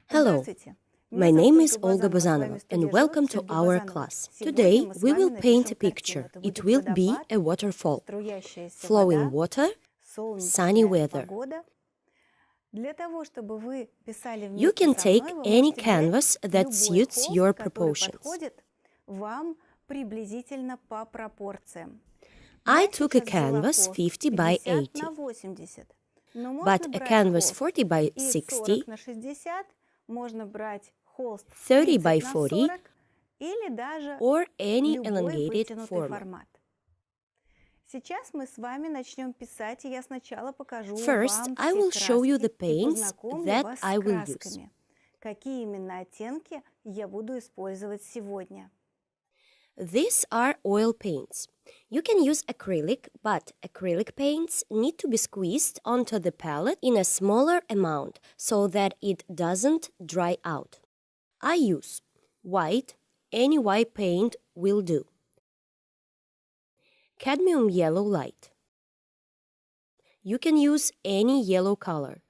Hello, my name is Olga Bazanova and welcome to our class. Today we will paint a picture. It will be a waterfall, flowing water, sunny weather. You can take any canvas that suits your proportions. I took a canvas 50 by 80, but a canvas 40 by 60, 30 by 40, or any elongated format. First, I will show you the paints that I will use. These are oil paints. You can use acrylic, but acrylic paints need to be squeezed onto the palette in a smaller amount so that it doesn't dry out. I use white, any white paint will do. Cadmium yellow light. You can use any yellow color.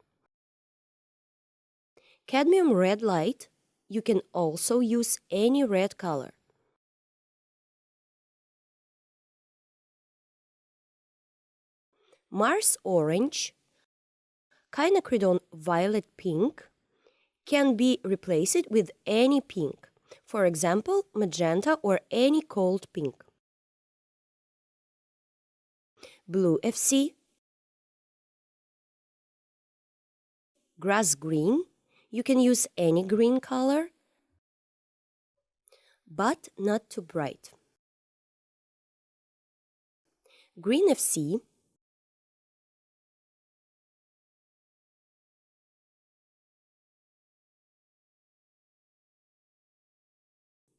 Cadmium red light. You can also use any red color. Mars orange, quinacridone violet pink can be replaced with any pink, for example, magenta or any cold pink. Blue FC, grass green, you can use any green color, but not too bright. Green FC,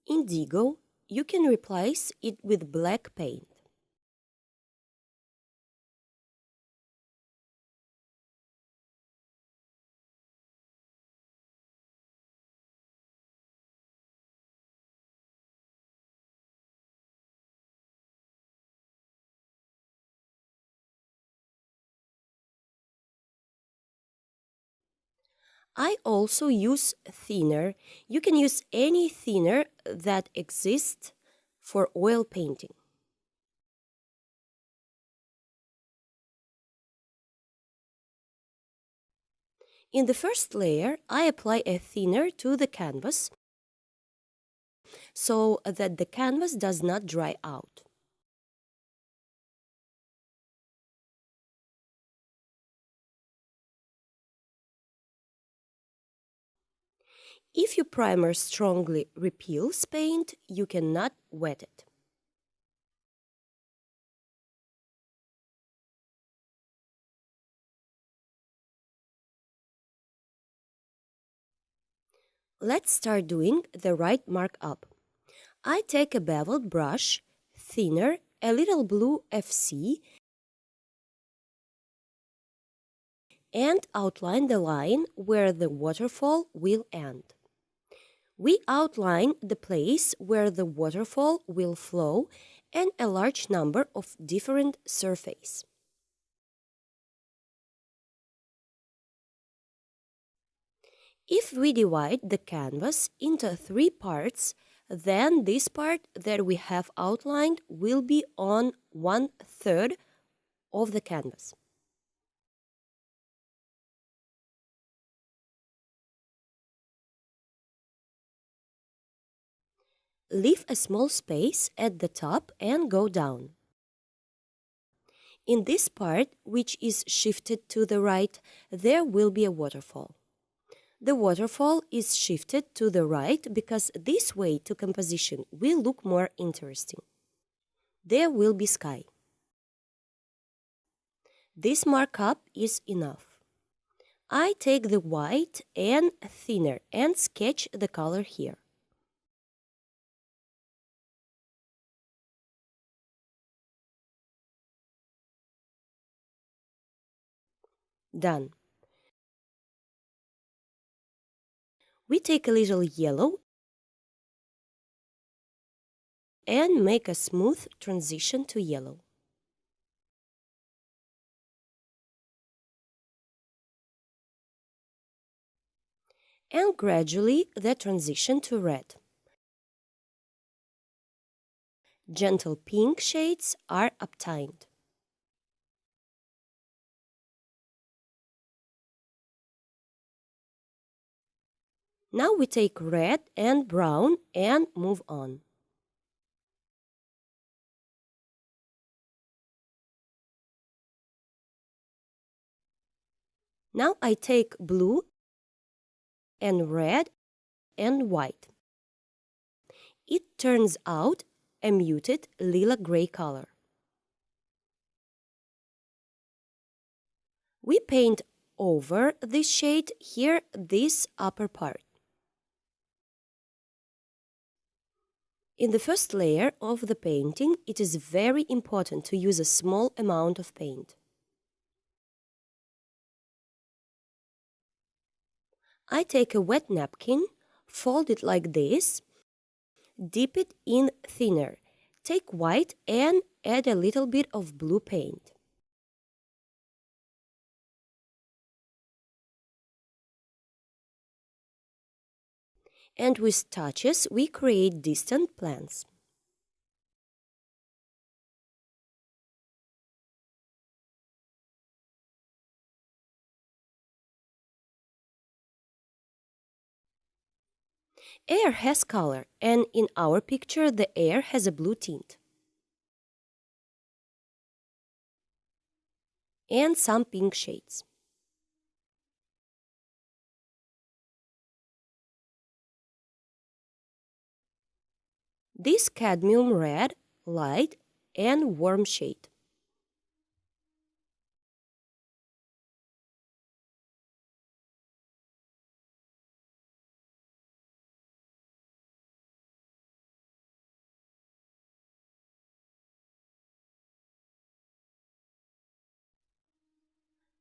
indigo, you can replace it with black paint. I also use thinner. You can use any thinner that exists for oil painting. In the first layer, I apply a thinner to the canvas so that the canvas does not dry out. If your primer strongly repels paint, you cannot wet it. Let's start doing the right markup. I take a beveled brush, thinner, a little blue FC, and outline the line where the waterfall will end. We outline the place where the waterfall will flow and a large number of different surfaces. If we divide the canvas into 3 parts, then this part that we have outlined will be on 1/3 of the canvas. Leave a small space at the top and go down. In this part, which is shifted to the right, there will be a waterfall. The waterfall is shifted to the right because this way to composition will look more interesting. There will be sky. This markup is enough. I take the white and thinner and sketch the color here. Done. We take a little yellow and make a smooth transition to yellow. and gradually the transition to red. Gentle pink shades are obtained. Now we take red and brown and move on. Now I take blue and red and white. It turns out a muted lila-gray color. We paint over this shade here, this upper part. In the first layer of the painting, it is very important to use a small amount of paint. I take a wet napkin, fold it like this, dip it in thinner, take white and add a little bit of blue paint. And with touches, we create distant plants. Air has color, and in our picture, the air has a blue tint. And some pink shades. This cadmium red, light, and warm shade.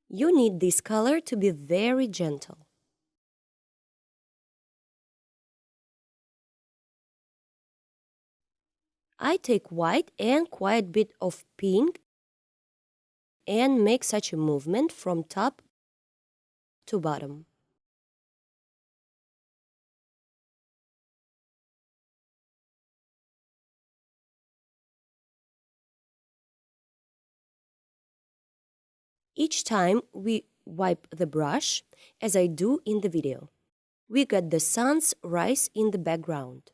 You need this color to be very gentle. I take white and quite a bit of pink and make such a movement from top to bottom. Each time we wipe the brush, as I do in the video, we get the sun's rise in the background.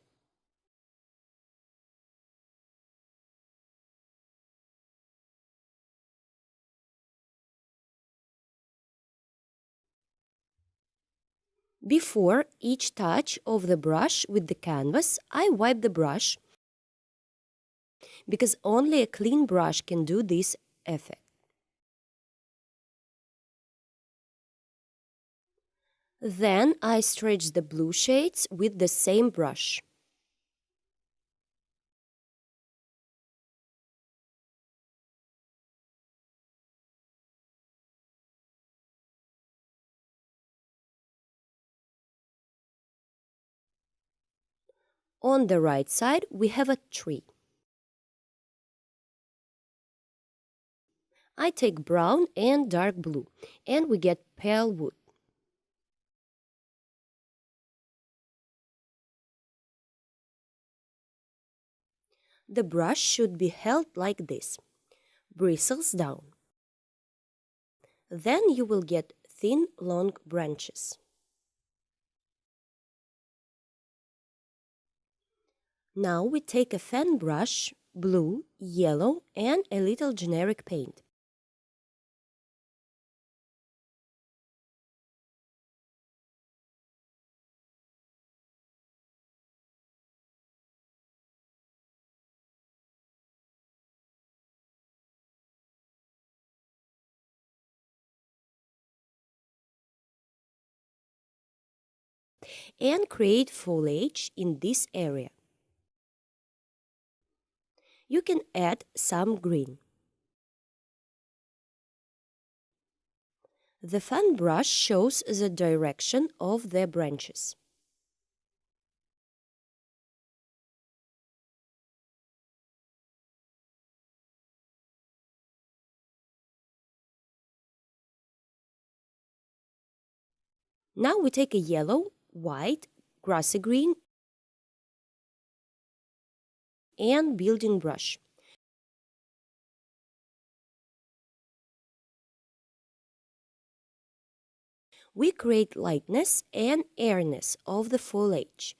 Before each touch of the brush with the canvas, I wipe the brush because only a clean brush can do this effect. Then I stretch the blue shades with the same brush. On the right side, we have a tree. I take brown and dark blue, and we get pale wood. The brush should be held like this, bristles down. Then you will get thin, long branches. Now we take a fan brush, blue, yellow, and a little generic paint. And create foliage in this area. You can add some green. The fan brush shows the direction of the branches. Now we take a yellow, white, grassy green, and building brush. We create lightness and airiness of the foliage.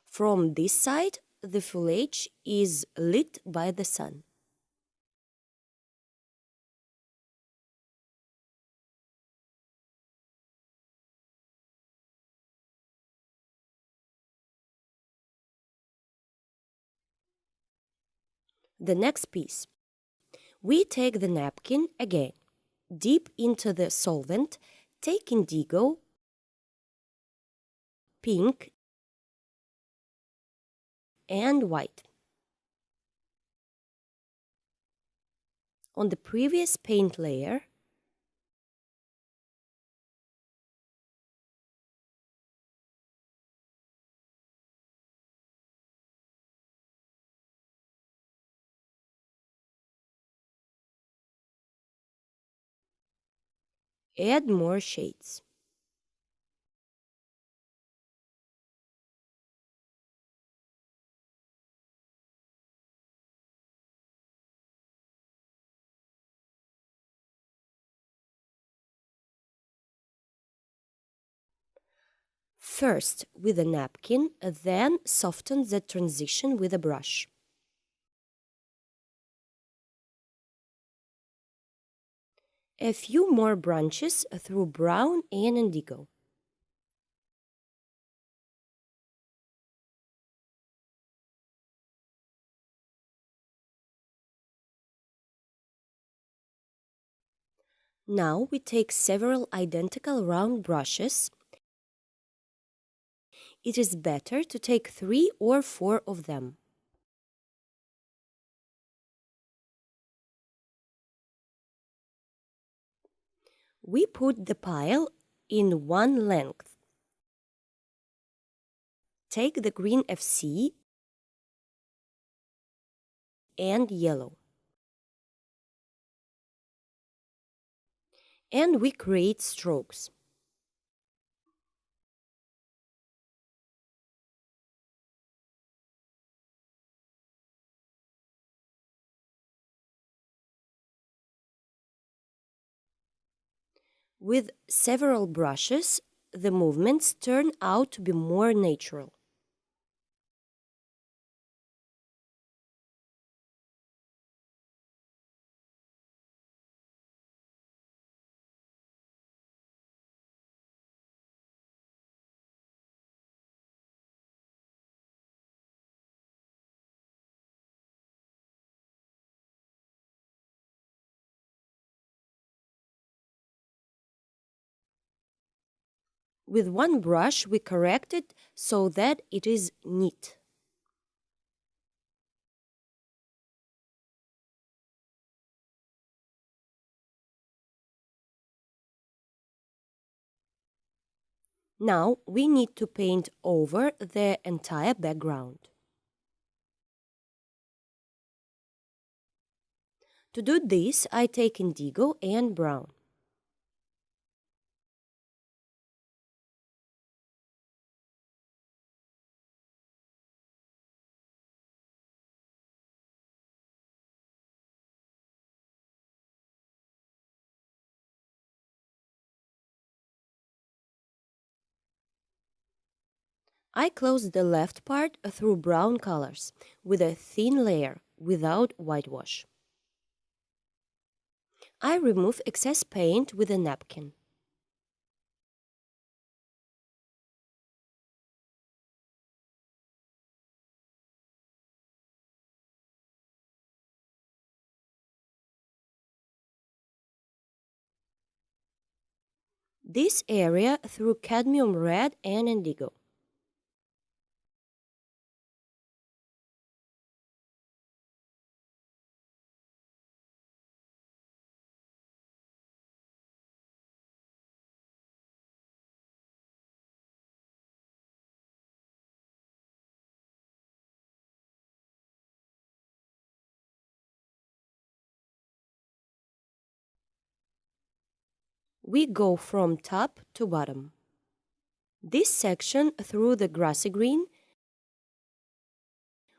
From this side, the foliage is lit by the sun. The next piece. We take the napkin again, dip into the solvent, take indigo, pink, and white. On the previous paint layer, add more shades. First with a napkin, then soften the transition with a brush. A few more branches through brown and indigo. Now we take several identical round brushes. It is better to take 3 or 4 of them. We put the pile in one length. Take the green FC and yellow. And we create strokes. With several brushes, the movements turn out to be more natural. With one brush, we correct it so that it is neat. Now we need to paint over the entire background. To do this, I take indigo and brown. I close the left part through brown colors with a thin layer without whitewash. I remove excess paint with a napkin. This area through cadmium red and indigo. We go from top to bottom. This section through the grassy green,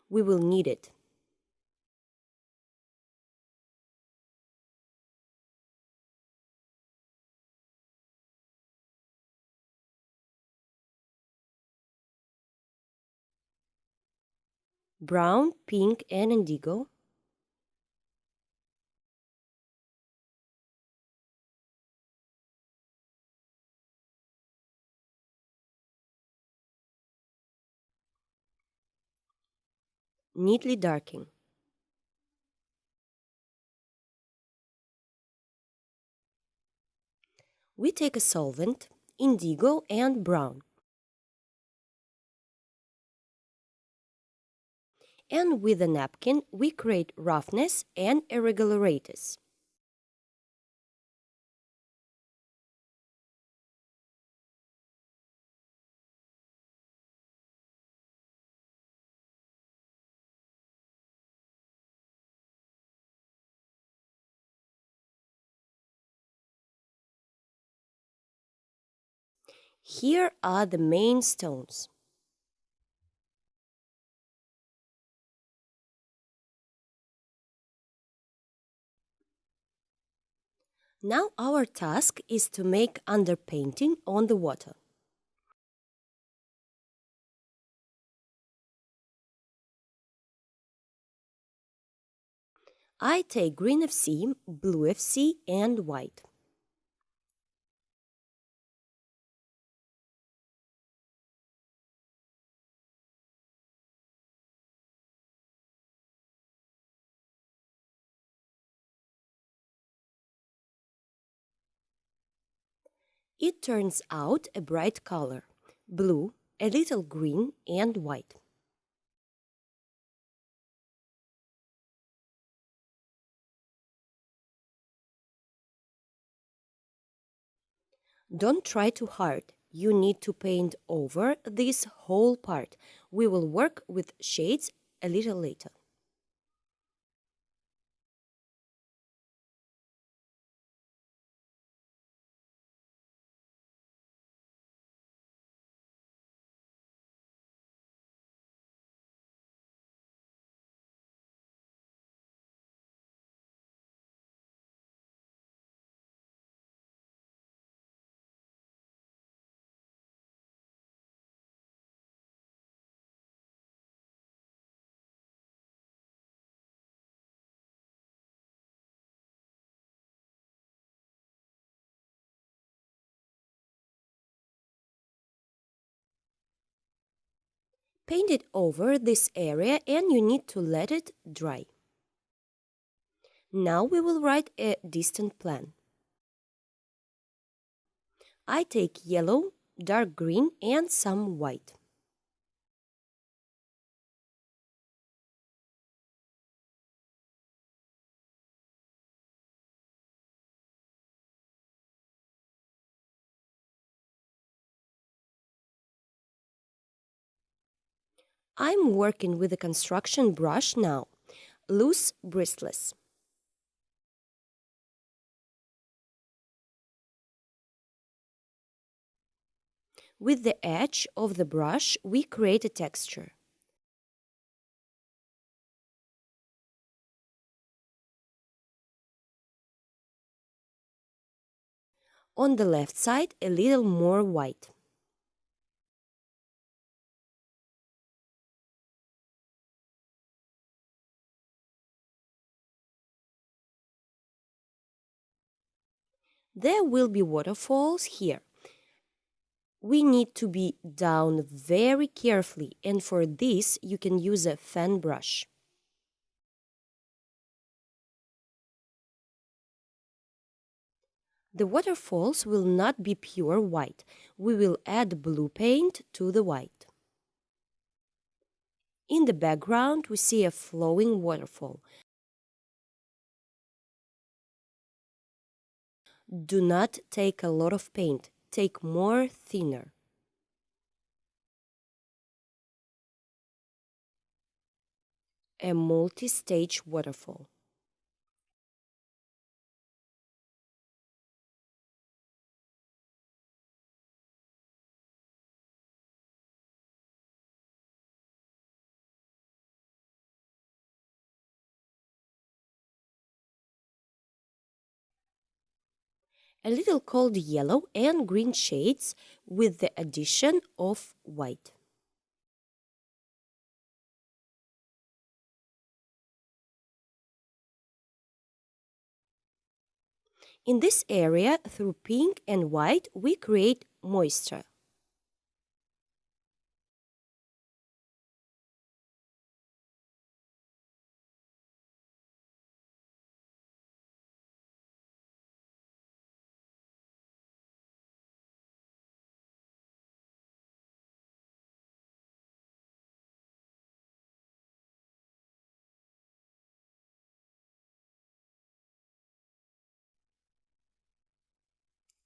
we will need it. Brown, pink, and indigo. Neatly darking. We take a solvent, indigo and brown, and with a napkin we create roughness and irregularities. Here are the main stones. Now our task is to make underpainting on the water. I take green FC, blue FC, and white. It turns out a bright color, blue, a little green, and white. Don't try too hard. You need to paint over this whole part. We will work with shades a little later. Paint it over this area and you need to let it dry. Now we will write a distant plan. I take yellow, dark green, and some white. I'm working with a construction brush now, loose bristless. With the edge of the brush, we create a texture. On the left side, a little more white. There will be waterfalls here. We need to be down very carefully, and for this you can use a fan brush. The waterfalls will not be pure white. We will add blue paint to the white. In the background, we see a flowing waterfall. Do not take a lot of paint. Take more thinner. A multi-stage waterfall. A little cold yellow and green shades with the addition of white. In this area, through pink and white, we create moisture.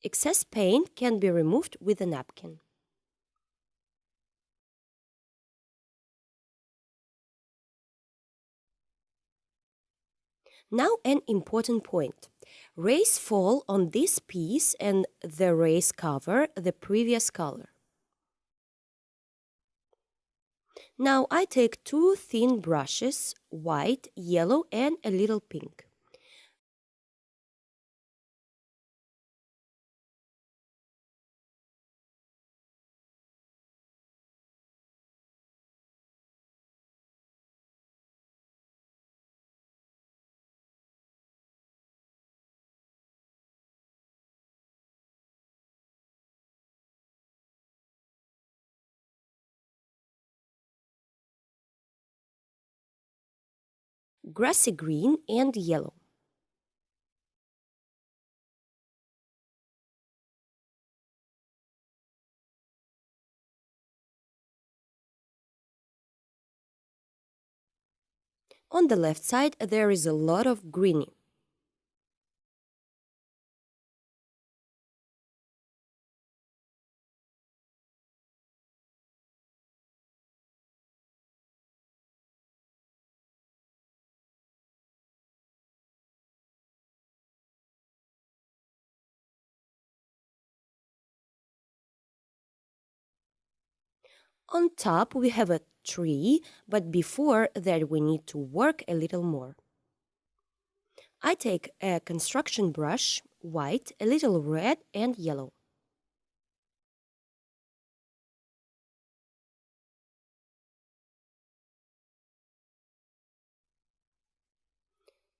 Excess paint can be removed with a napkin. Now an important point. Rays fall on this piece and the rays cover the previous color. Now I take two thin brushes, white, yellow and a little pink. Grassy green and yellow. On the left side there is a lot of greeny. On top we have a tree, but before that we need to work a little more. I take a construction brush, white, a little red and yellow.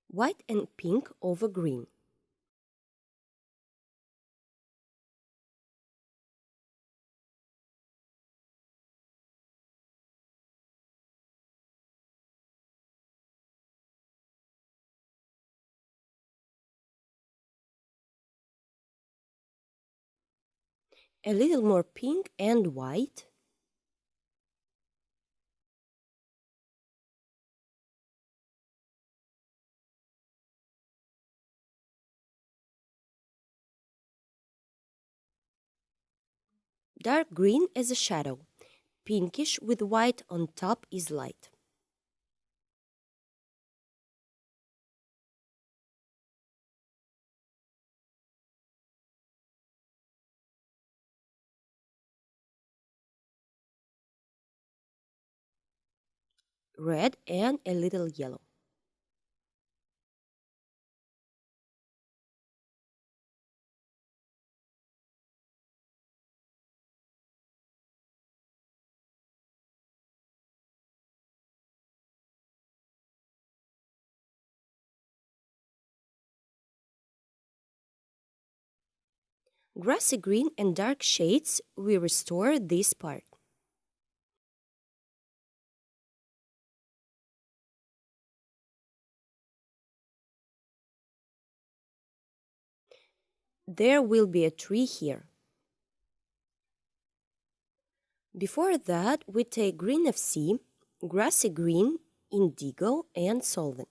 White and pink over green. A little more pink and white. Dark green as a shadow. Pinkish with white on top is light. Red and a little yellow. Grassy green and dark shades, we restore this part. There will be a tree here. Before that, we take green FC, grassy green, indigo and solvent.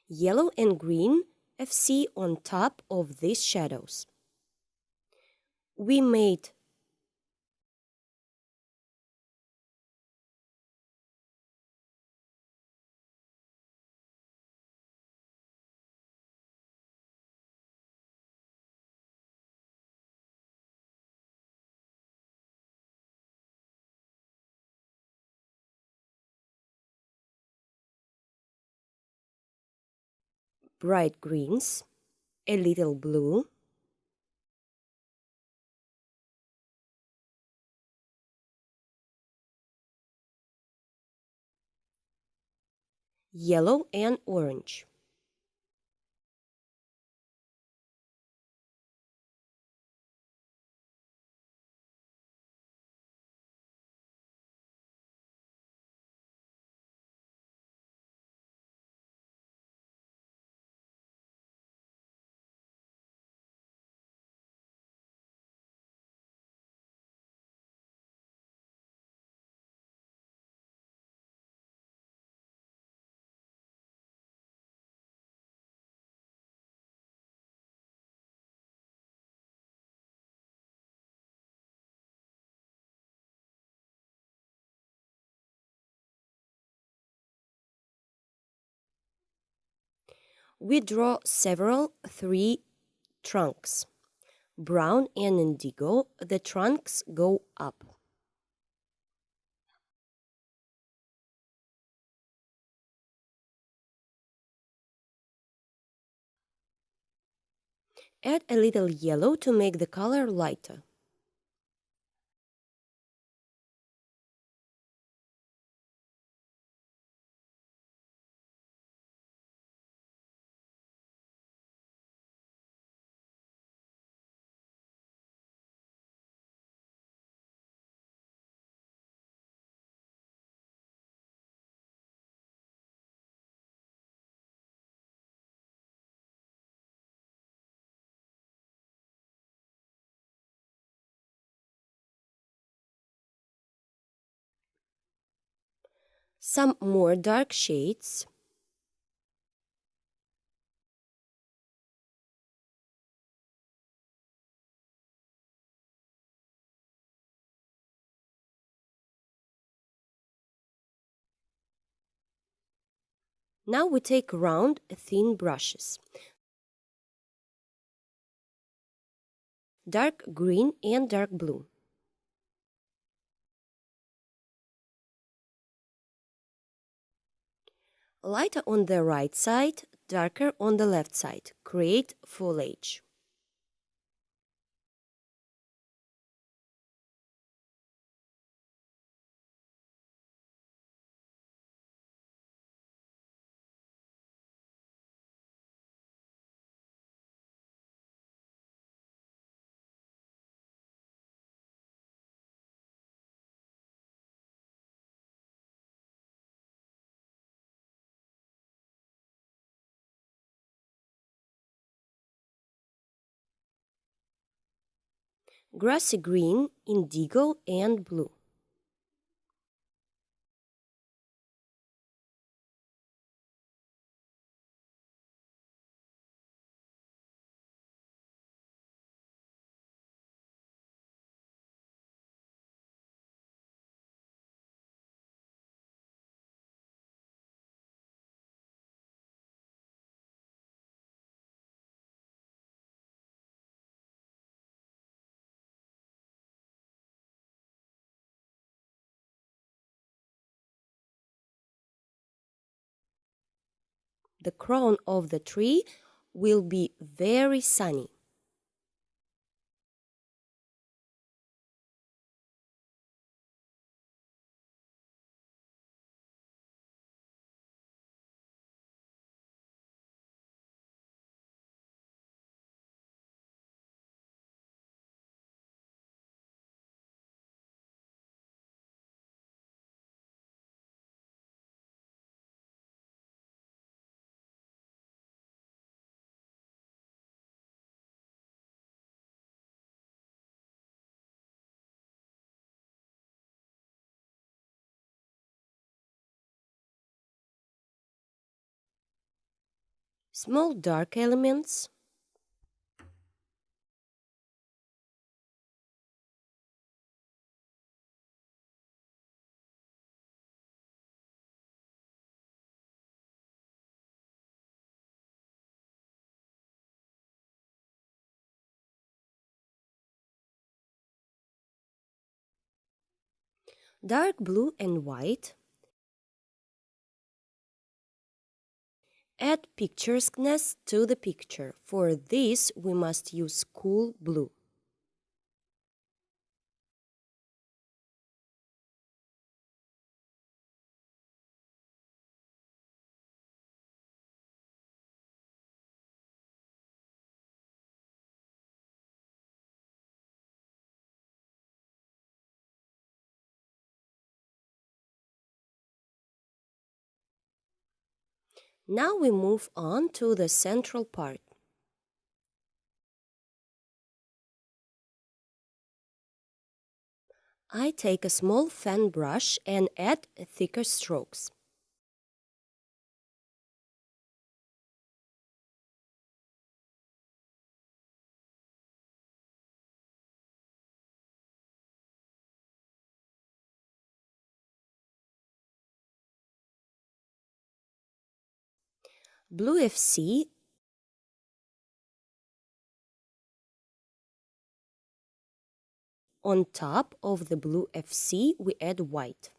Yellow and green FC on top of these shadows. We made bright greens, a little blue, yellow and orange. We draw several tree trunks. Brown and indigo, the trunks go up. Add a little yellow to make the color lighter. Some more dark shades. Now we take round, thin brushes. Dark green and dark blue. Lighter on the right side, darker on the left side. Create foliage. Grassy green, indigo and blue. The crown of the tree will be very sunny. Small dark elements. Dark blue and white. Add picturesqueness to the picture. For this, we must use cool blue. Now we move on to the central part. I take a small fan brush and add thicker strokes. Blue FC on top of the blue FC, we add white.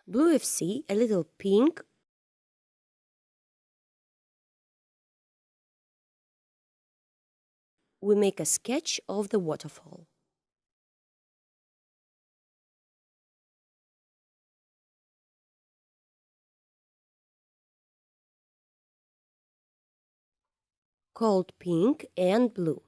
Blue FC, a little pink. We make a sketch of the waterfall. Called pink and blue.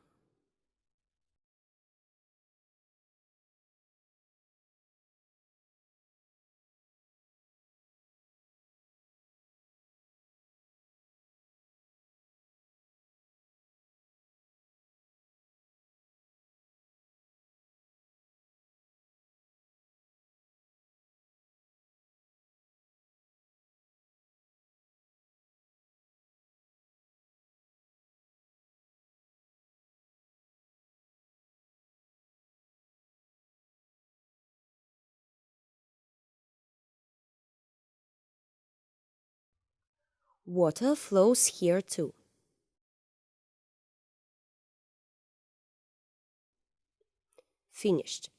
Water flows here too. Finished.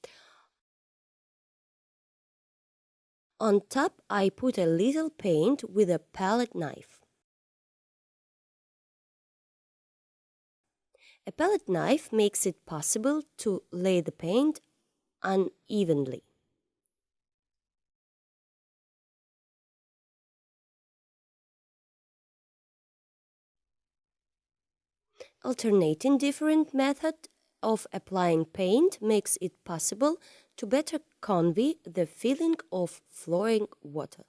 On top, I put a little paint with a palette knife. A palette knife makes it possible to lay the paint unevenly. Alternating different methods of applying paint makes it possible to better convey the feeling of flowing water.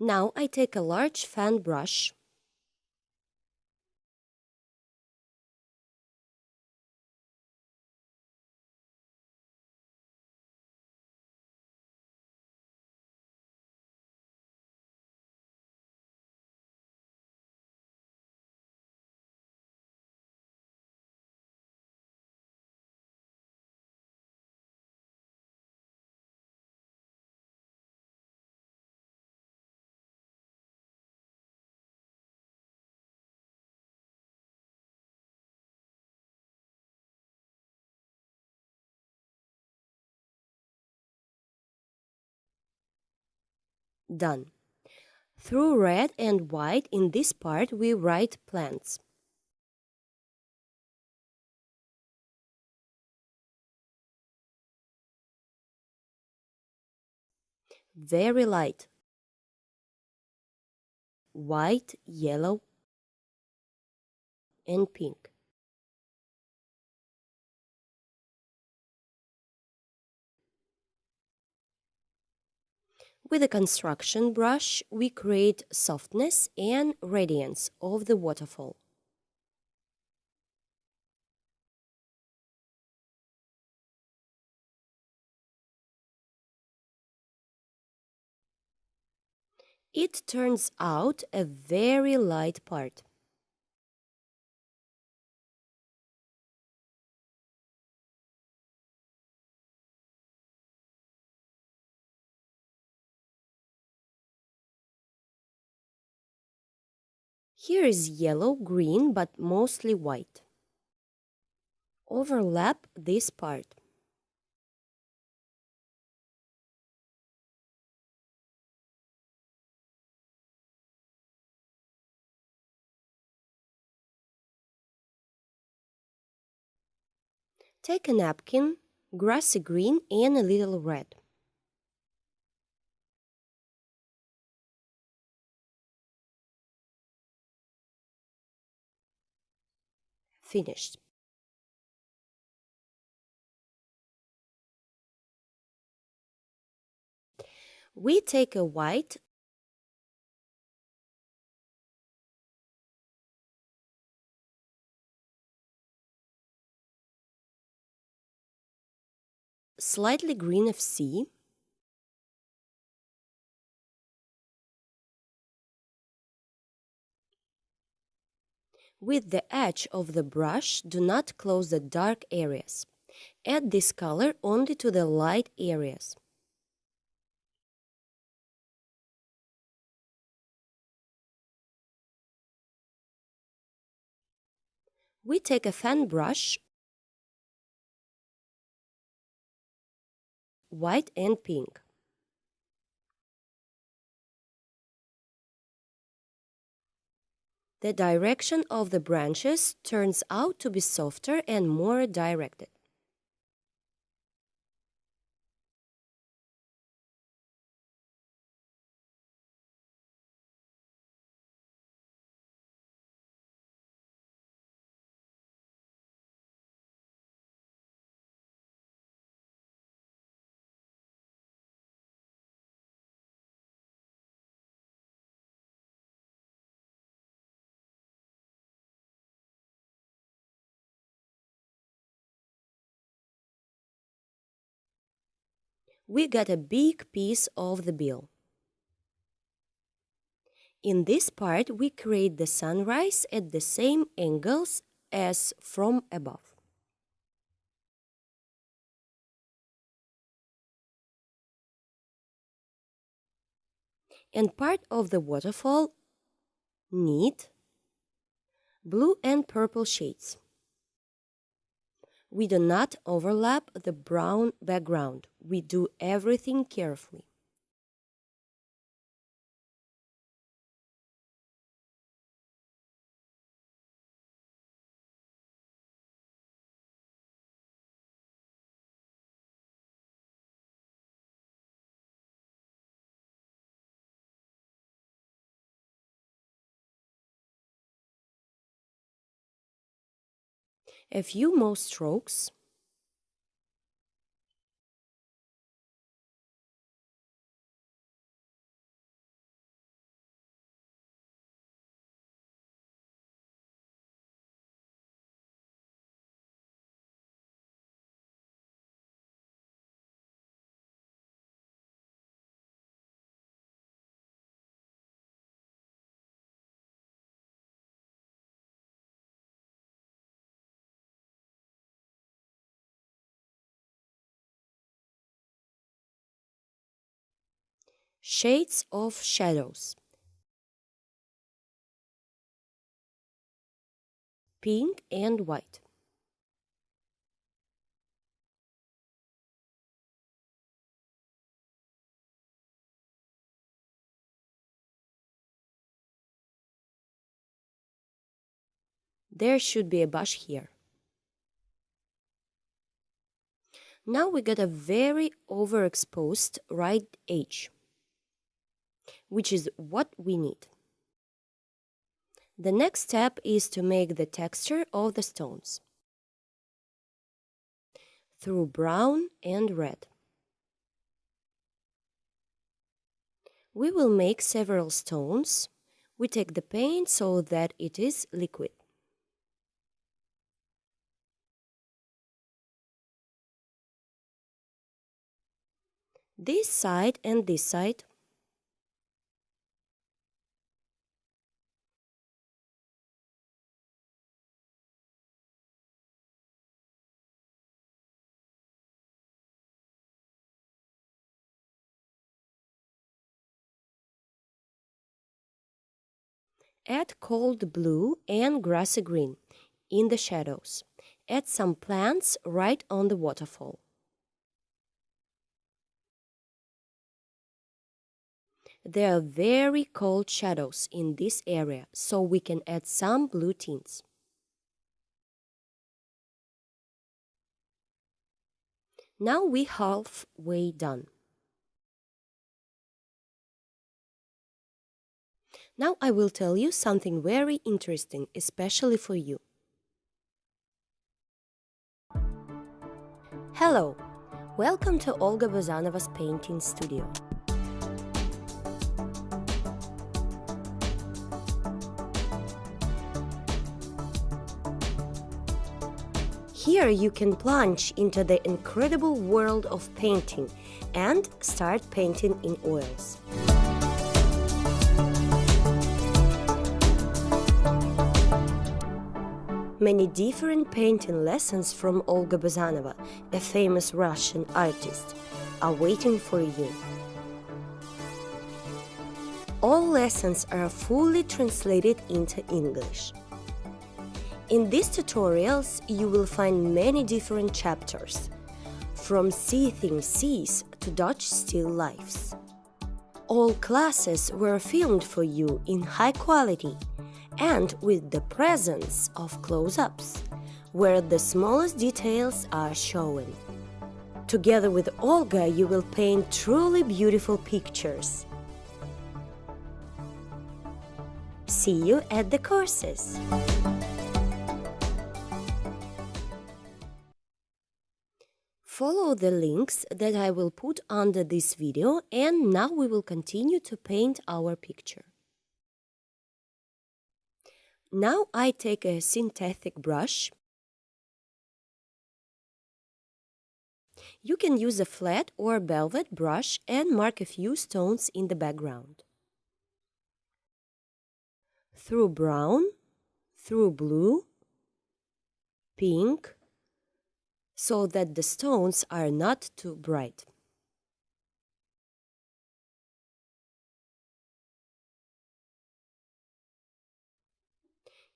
Now I take a large fan brush. Done. Through red and white in this part we write plants. Very light. White, yellow, and pink. With a construction brush, we create softness and radiance of the waterfall. It turns out a very light part. Here is yellow, green, but mostly white. Overlap this part. Take a napkin, grassy green and a little red. Finished. We take a white, slightly green of sea, with the edge of the brush, do not close the dark areas. Add this color only to the light areas. We take a fan brush, white and pink. The direction of the branches turns out to be softer and more directed. We got a big piece of the bill. In this part, we create the sunrise at the same angles as from above. And part of the waterfall need blue and purple shades. We do not overlap the brown background. We do everything carefully. A few more strokes. Shades of shadows. Pink and white. There should be a bush here. Now we got a very overexposed right edge, which is what we need. The next step is to make the texture of the stones through brown and red. We will make several stones. We take the paint so that it is liquid. This side and this side. Add cold blue and grassy green in the shadows. Add some plants right on the waterfall. There are very cold shadows in this area, so we can add some blue tints. Now we're halfway done. Now I will tell you something very interesting, especially for you. Hello! Welcome to Olga Bazanova's painting studio. Here you can plunge into the incredible world of painting and start painting in oils. Many different painting lessons from Olga Bazanova, a famous Russian artist, are waiting for you. All lessons are fully translated into English. In these tutorials, you will find many different chapters, from seething seas to Dutch still lifes. All classes were filmed for you in high quality and with the presence of close-ups, where the smallest details are shown. Together with Olga, you will paint truly beautiful pictures. See you at the courses! Follow the links that I will put under this video, and now we will continue to paint our picture. Now I take a synthetic brush. You can use a flat or velvet brush and mark a few stones in the background. Through brown, through blue, pink, so that the stones are not too bright.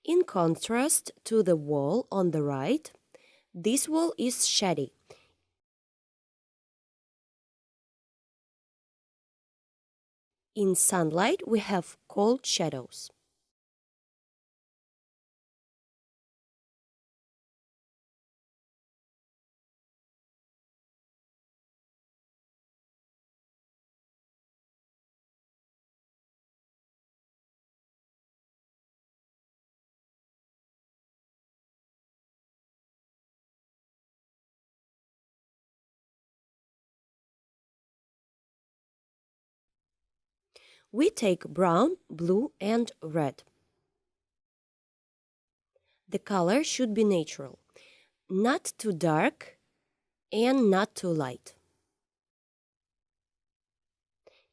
In contrast to the wall on the right, this wall is shady. In sunlight, we have cold shadows. We take brown, blue, and red. The color should be natural, not too dark and not too light.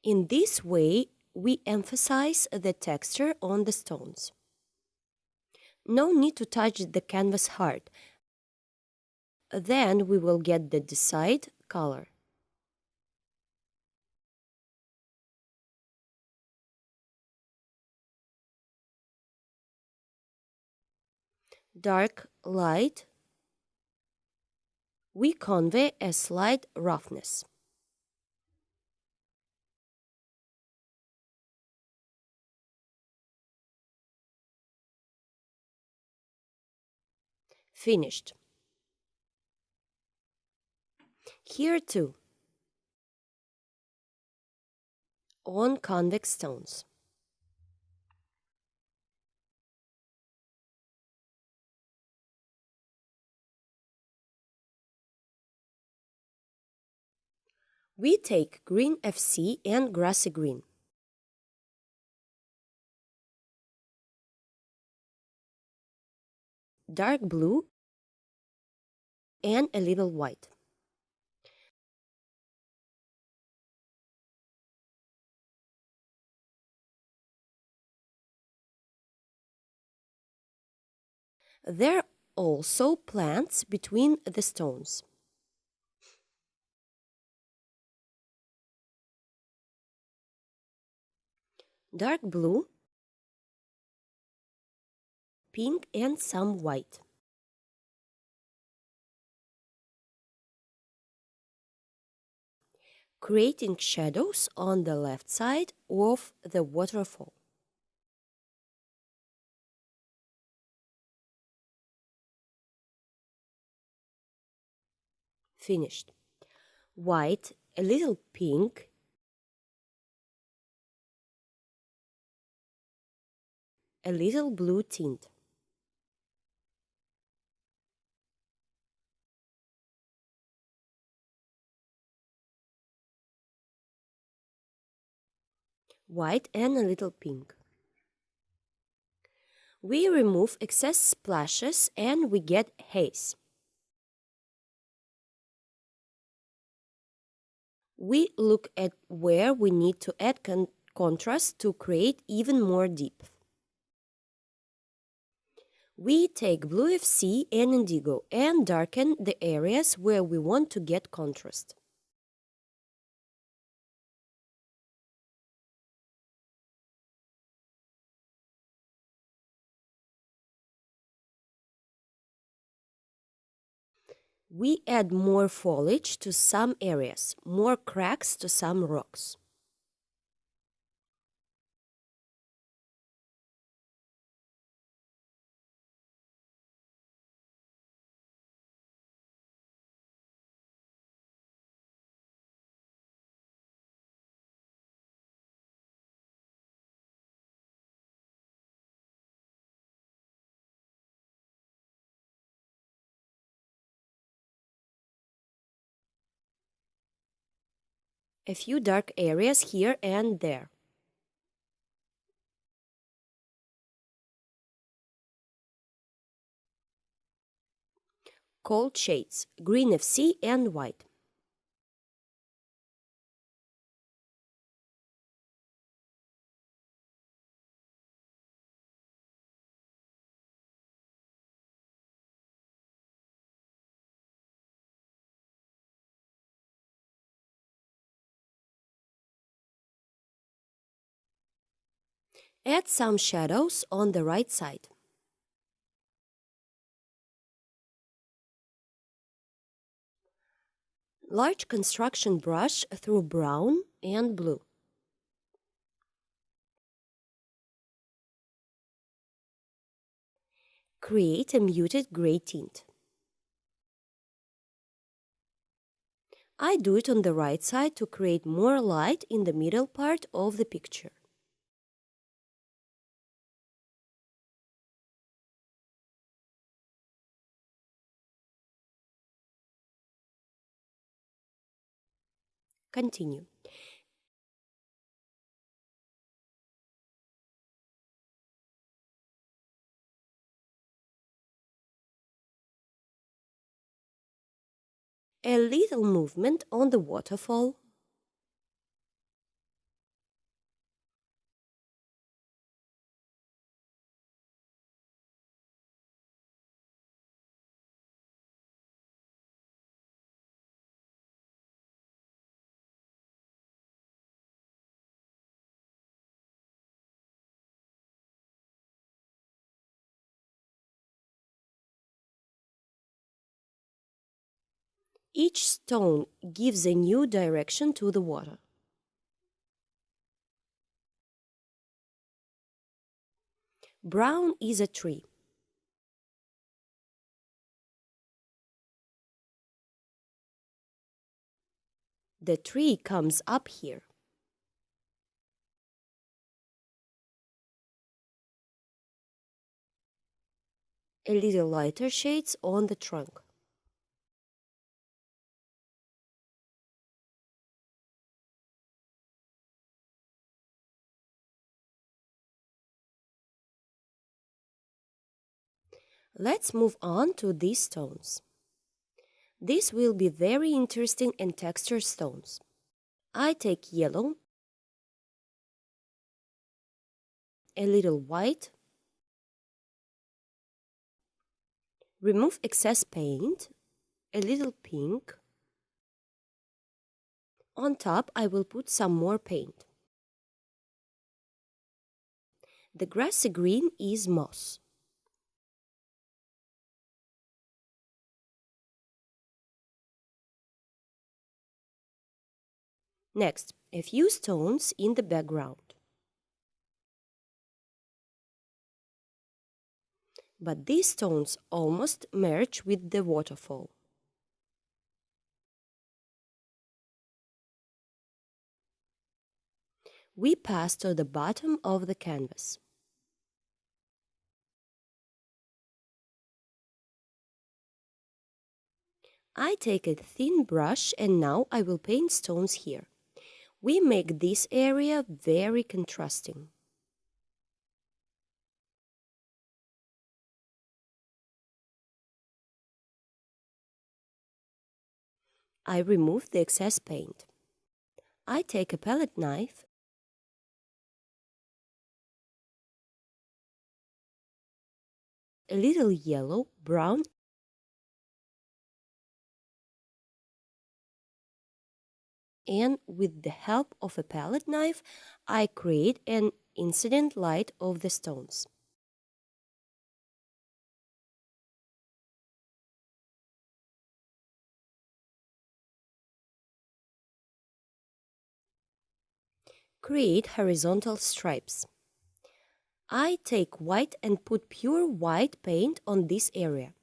In this way, we emphasize the texture on the stones. No need to touch the canvas hard. Then we will get the desired color. Dark, light, we convey a slight roughness. Finished. Here too, on convex stones. We take green FC and grassy green. Dark blue and a little white. There are also plants between the stones. Dark blue pink and some white. Creating shadows on the left side of the waterfall. Finished. White, a little pink, a little blue tint. White and a little pink. We remove excess splashes and we get haze. We look at where we need to add contrast to create even more depth. We take blue FC and indigo and darken the areas where we want to get contrast. We add more foliage to some areas, more cracks to some rocks. A few dark areas here and there. Cold shades, green FC and white. Add some shadows on the right side. Large construction brush through brown and blue. Create a muted gray tint. I do it on the right side to create more light in the middle part of the picture. Continue. A little movement on the waterfall. Each stone gives a new direction to the water. Brown is a tree. The tree comes up here. A little lighter shades on the trunk. Let's move on to these stones. These will be very interesting and textured stones. I take yellow, a little white, remove excess paint, a little pink. On top, I will put some more paint. The grassy green is moss. Next, a few stones in the background. But these stones almost merge with the waterfall. We pass to the bottom of the canvas. I take a thin brush and now I will paint stones here. We make this area very contrasting. I remove the excess paint. I take a palette knife a little yellow, brown, and with the help of a palette knife, I create an incident light of the stones. Create horizontal stripes. I take white and put pure white paint on this area.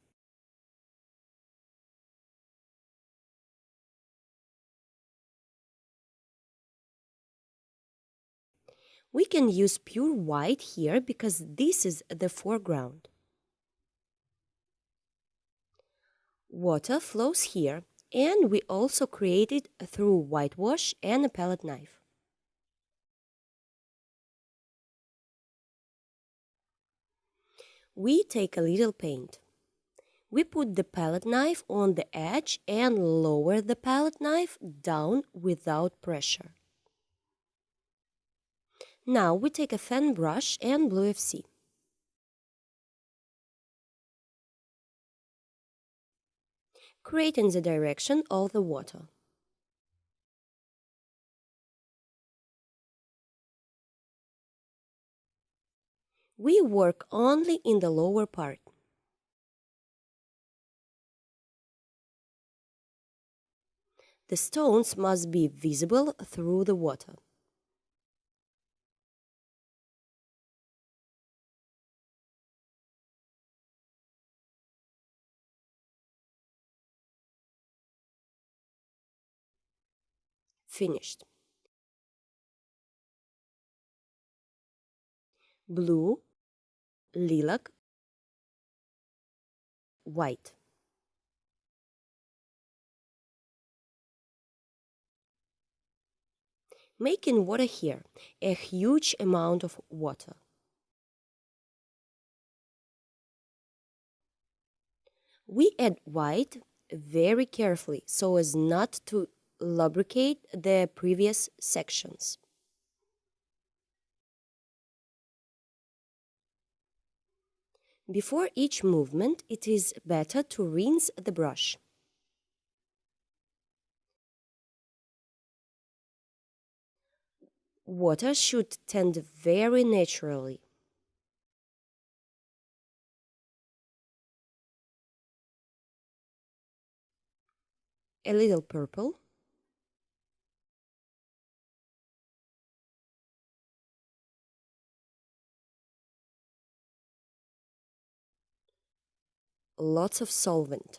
We can use pure white here because this is the foreground. Water flows here, and we also create it through whitewash and a palette knife. We take a little paint. We put the palette knife on the edge and lower the palette knife down without pressure. Now we take a fan brush and blue FC. Create in the direction of the water. We work only in the lower part. The stones must be visible through the water. Finished. Blue, lilac, white. Making water here, a huge amount of water. We add white very carefully so as not to lubricate the previous sections. Before each movement, it is better to rinse the brush. Water should tend very naturally. A little purple. Lots of solvent.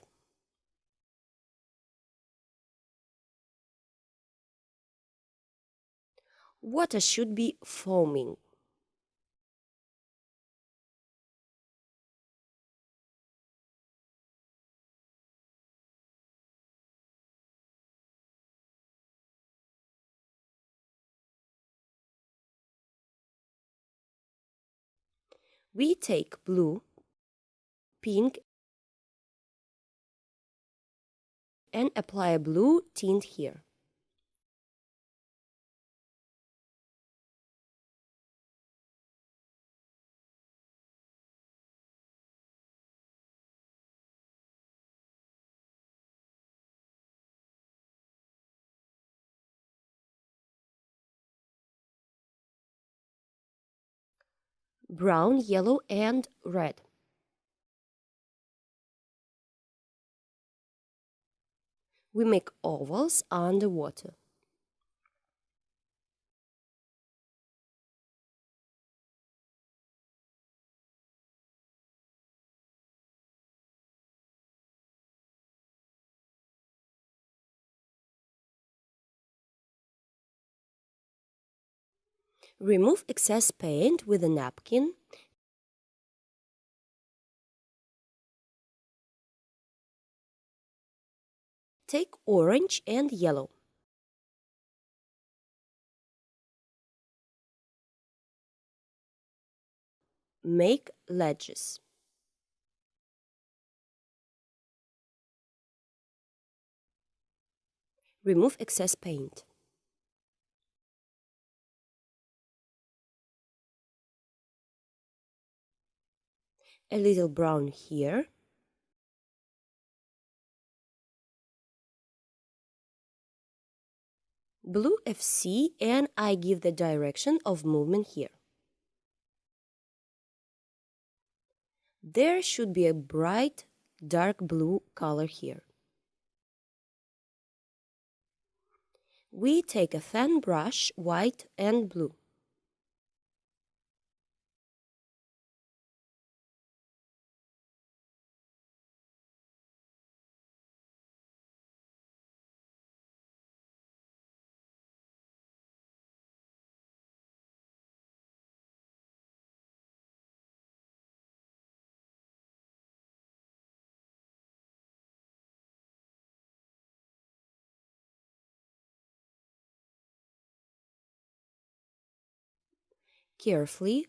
Water should be foaming. We take blue, pink, and apply a blue tint here. Brown, yellow, and red. We make ovals underwater. Remove excess paint with a napkin. Take orange and yellow. Make ledges. Remove excess paint. A little brown here. Blue FC, and I give the direction of movement here. There should be a bright dark blue color here. We take a fan brush, white and blue. Carefully,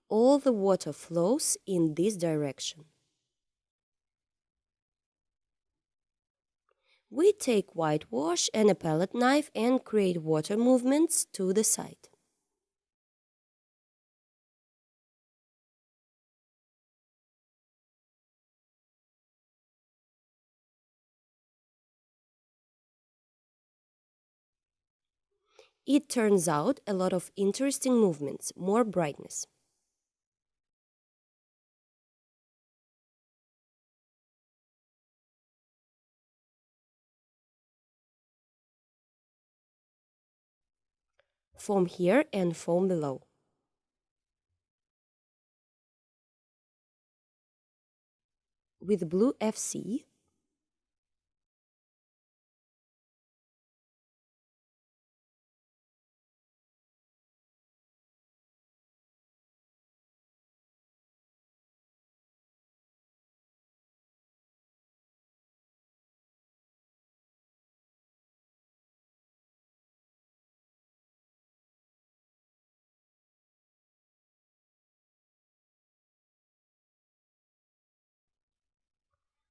all the water flows in this direction. We take whitewash and a palette knife and create water movements to the side. It turns out a lot of interesting movements, more brightness. Foam here and foam below. With blue FC,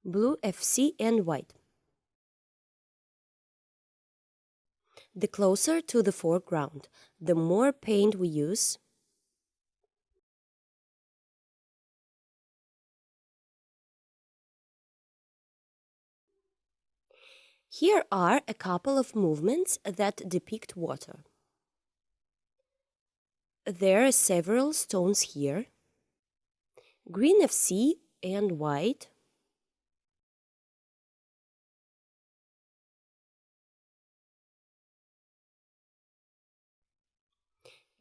blue FC and white. The closer to the foreground, the more paint we use. Here are a couple of movements that depict water. There are several stones here. Green FC and white.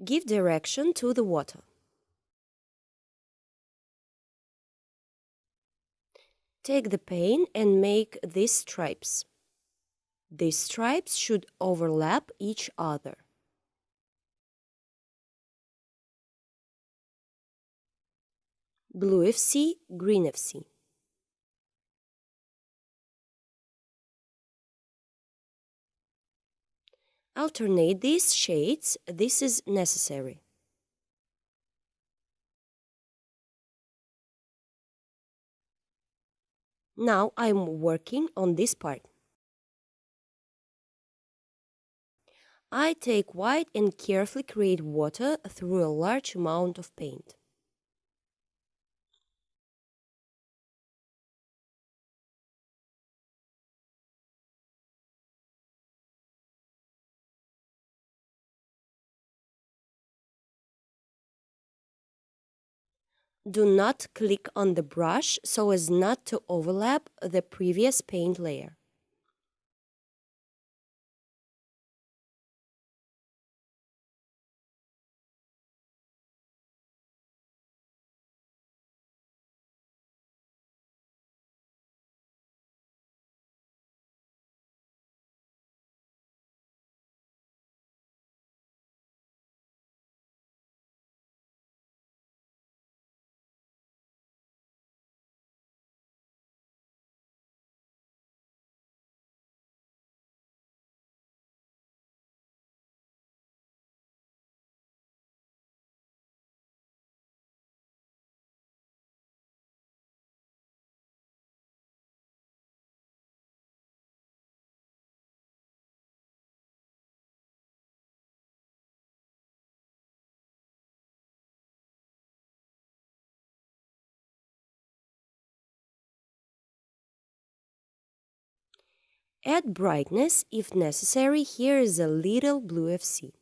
Give direction to the water. Take the paint and make these stripes. These stripes should overlap each other. Blue FC, green FC. Alternate these shades, this is necessary. Now I'm working on this part. I take white and carefully create water through a large amount of paint. Do not click on the brush so as not to overlap the previous paint layer. Add brightness if necessary. Here is a little blue FC.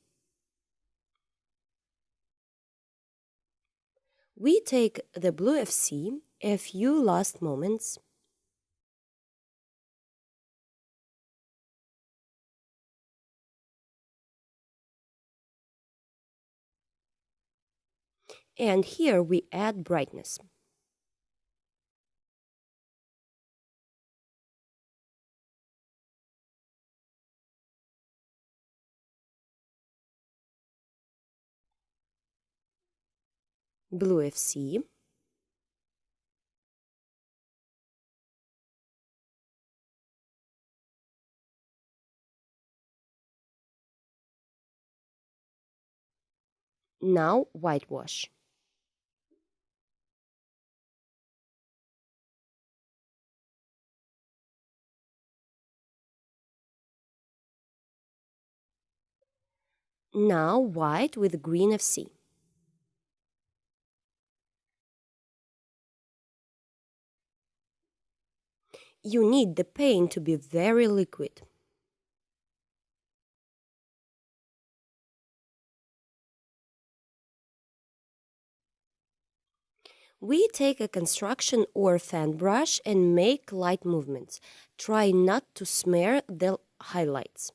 We take the blue FC a few last moments. And here we add brightness. Blue FC. Now whitewash. Now white with green FC. You need the paint to be very liquid. We take a construction or fan brush and make light movements. Try not to smear the highlights.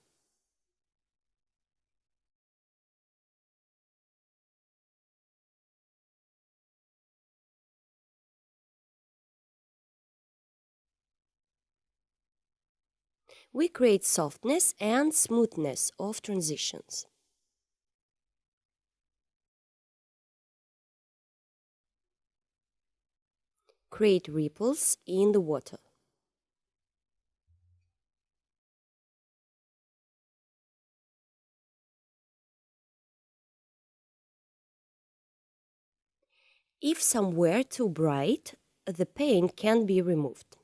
We create softness and smoothness of transitions. Create ripples in the water. If somewhere too bright, the paint can be removed.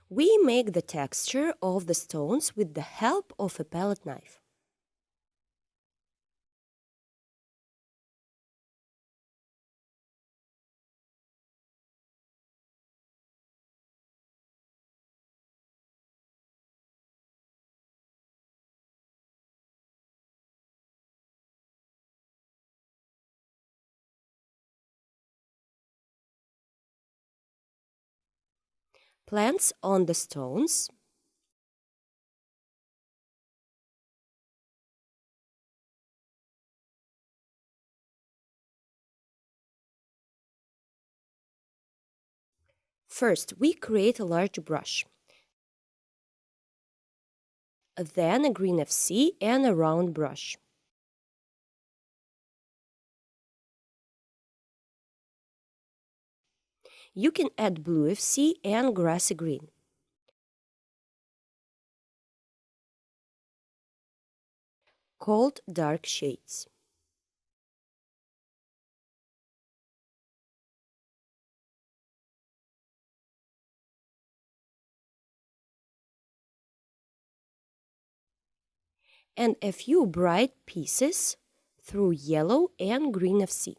We make the texture of the stones with the help of a palette knife. Plants on the stones. First, we create a large brush, then a green FC and a round brush. You can add blue FC and grassy green. Called dark shades. And a few bright pieces through yellow and green FC.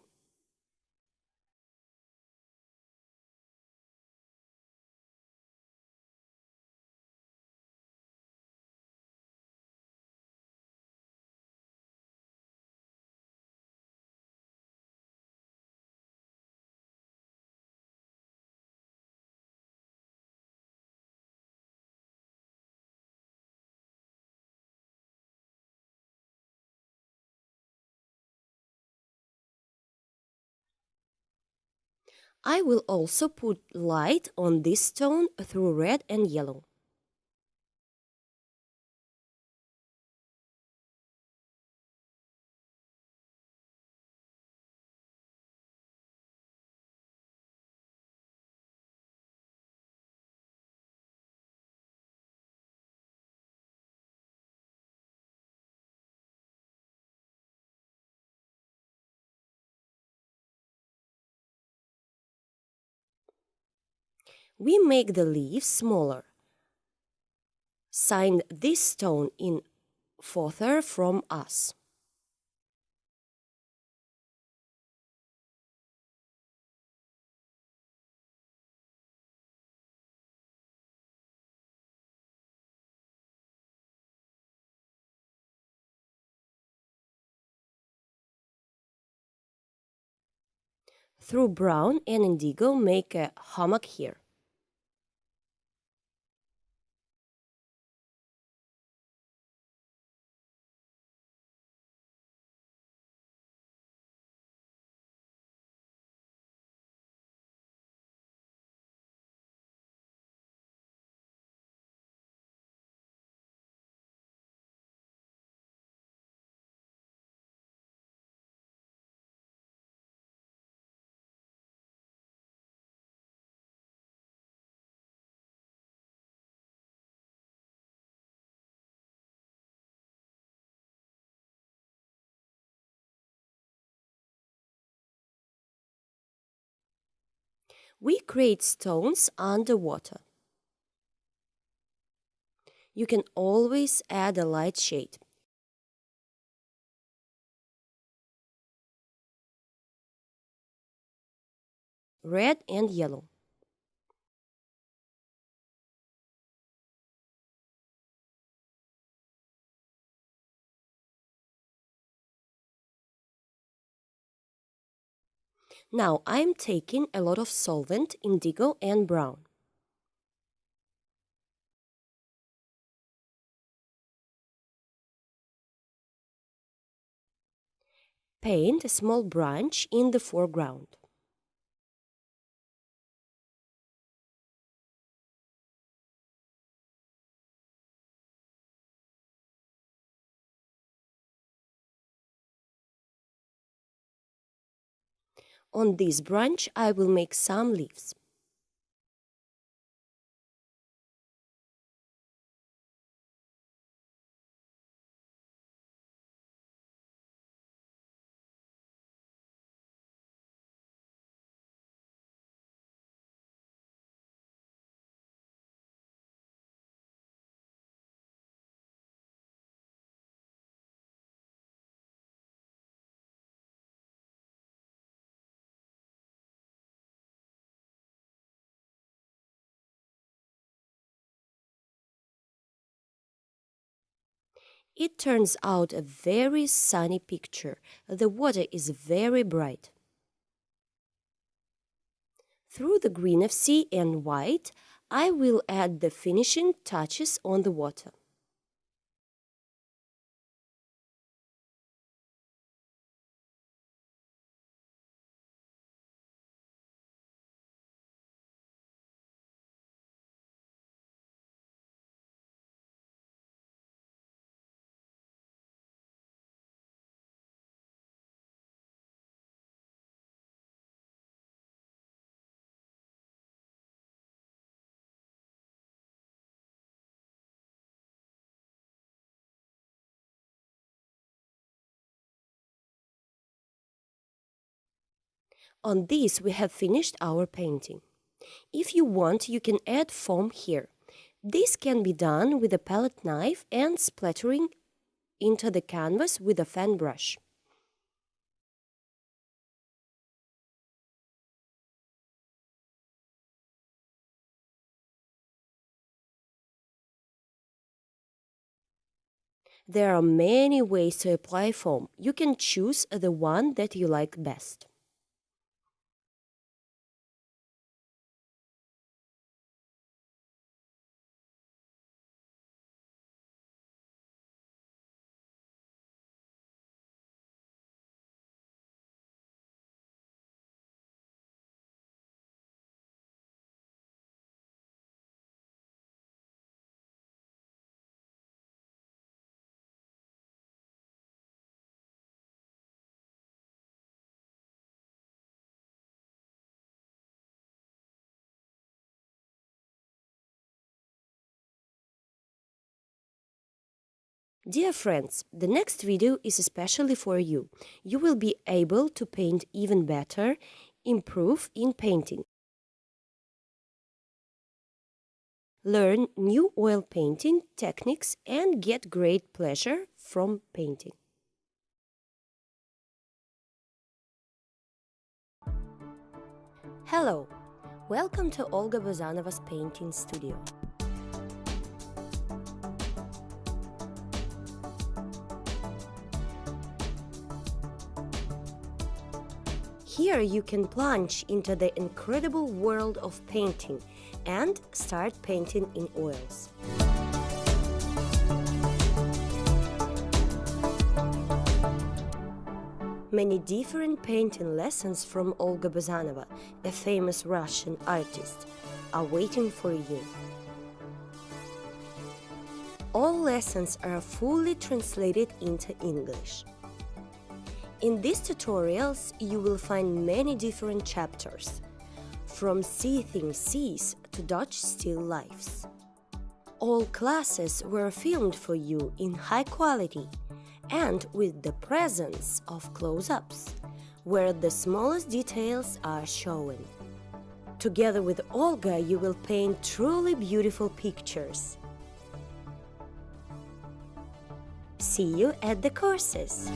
I will also put light on this stone through red and yellow. We make the leaves smaller. Sign this stone in further from us. Through brown and indigo, make a hammock here. We create stones underwater. You can always add a light shade. Red and yellow. Now I'm taking a lot of solvent, indigo and brown. Paint a small branch in the foreground. On this branch, I will make some leaves. It turns out a very sunny picture. The water is very bright. Through the green of sea and white, I will add the finishing touches on the water. On this, we have finished our painting. If you want, you can add foam here. This can be done with a palette knife and splattering into the canvas with a fan brush. There are many ways to apply foam. You can choose the one that you like best. Dear friends, the next video is especially for you. You will be able to paint even better, improve in painting, learn new oil painting techniques and get great pleasure from painting. Hello, welcome to Olga Bazanova's painting studio. Here you can plunge into the incredible world of painting and start painting in oils. Many different painting lessons from Olga Bazanova, a famous Russian artist, are waiting for you. All lessons are fully translated into English. In these tutorials, you will find many different chapters, from seething seas to Dutch still lifes. All classes were filmed for you in high quality and with the presence of close-ups, where the smallest details are shown. Together with Olga, you will paint truly beautiful pictures. See you at the courses!